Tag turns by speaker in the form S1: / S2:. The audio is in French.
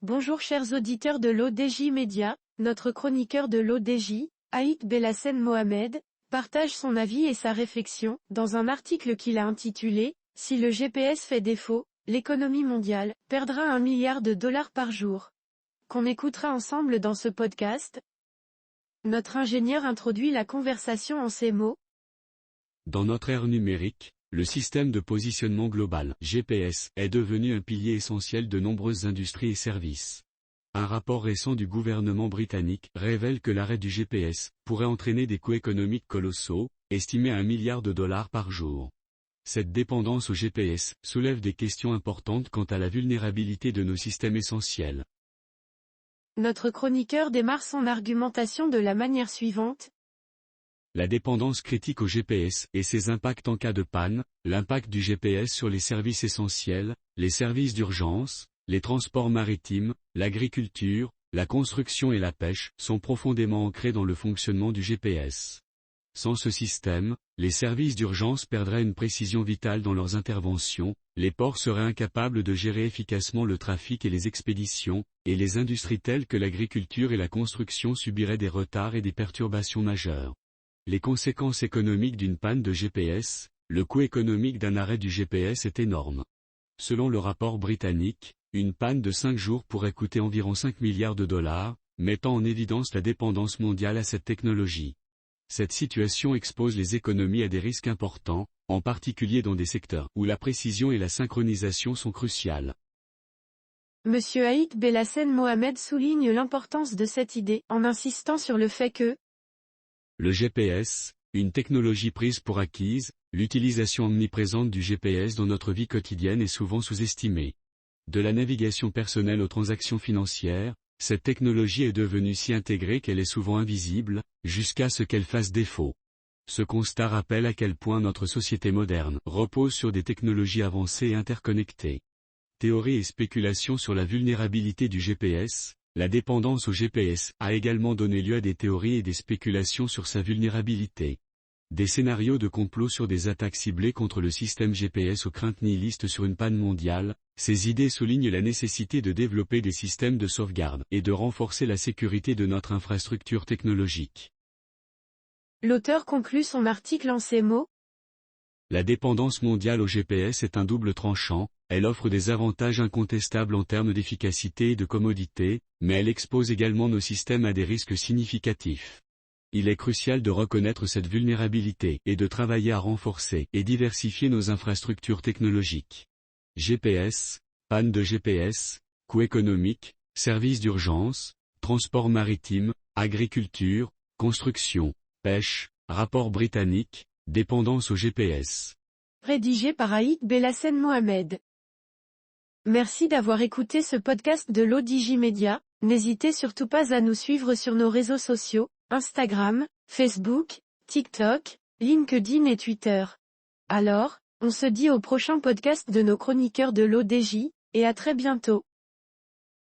S1: Bonjour chers auditeurs de l'ODJ Média, notre chroniqueur de l'ODJ, Aït Belhassen Mohamed, partage son avis et sa réflexion, dans un article qu'il a intitulé « Si le GPS fait défaut, l'économie mondiale perdra $1 milliard par jour », qu'on écoutera ensemble dans ce podcast. Notre ingénieur introduit la conversation en ces mots.
S2: Dans notre ère numérique, le système de positionnement global, GPS, est devenu un pilier essentiel de nombreuses industries et services. Un rapport récent du gouvernement britannique révèle que l'arrêt du GPS pourrait entraîner des coûts économiques colossaux, estimés à $1 milliard par jour. Cette dépendance au GPS soulève des questions importantes quant à la vulnérabilité de nos systèmes essentiels.
S1: Notre chroniqueur démarre son argumentation de la manière suivante.
S2: La dépendance critique au GPS et ses impacts en cas de panne, l'impact du GPS sur les services essentiels, les services d'urgence, les transports maritimes, l'agriculture, la construction et la pêche sont profondément ancrés dans le fonctionnement du GPS. Sans ce système, les services d'urgence perdraient une précision vitale dans leurs interventions, les ports seraient incapables de gérer efficacement le trafic et les expéditions, et les industries telles que l'agriculture et la construction subiraient des retards et des perturbations majeures. Les conséquences économiques d'une panne de GPS, le coût économique d'un arrêt du GPS est énorme. Selon le rapport britannique, une panne de 5 jours pourrait coûter environ $5 milliards, mettant en évidence la dépendance mondiale à cette technologie. Cette situation expose les économies à des risques importants, en particulier dans des secteurs où la précision et la synchronisation sont cruciales.
S1: Monsieur Aït Belhassen Mohamed souligne l'importance de cette idée en insistant sur le fait que
S2: le GPS, une technologie prise pour acquise, l'utilisation omniprésente du GPS dans notre vie quotidienne est souvent sous-estimée. De la navigation personnelle aux transactions financières, cette technologie est devenue si intégrée qu'elle est souvent invisible, jusqu'à ce qu'elle fasse défaut. Ce constat rappelle à quel point notre société moderne repose sur des technologies avancées et interconnectées. Théories et spéculations sur la vulnérabilité du GPS. La dépendance au GPS a également donné lieu à des théories et des spéculations sur sa vulnérabilité. Des scénarios de complot sur des attaques ciblées contre le système GPS aux craintes nihilistes sur une panne mondiale, ces idées soulignent la nécessité de développer des systèmes de sauvegarde et de renforcer la sécurité de notre infrastructure technologique.
S1: L'auteur conclut son article en ces mots.
S2: La dépendance mondiale au GPS est un double tranchant, elle offre des avantages incontestables en termes d'efficacité et de commodité, mais elle expose également nos systèmes à des risques significatifs. Il est crucial de reconnaître cette vulnérabilité et de travailler à renforcer et diversifier nos infrastructures technologiques. GPS, panne de GPS, coûts économiques, services d'urgence, transport maritime, agriculture, construction, pêche, rapport britannique, dépendance au GPS.
S1: Rédigé par Aït Belhassen Mohamed. Merci d'avoir écouté ce podcast de l'ODJ Média. N'hésitez surtout pas à nous suivre sur nos réseaux sociaux, Instagram, Facebook, TikTok, LinkedIn et Twitter. Alors, on se dit au prochain podcast de nos chroniqueurs de l'ODJ, et à très bientôt.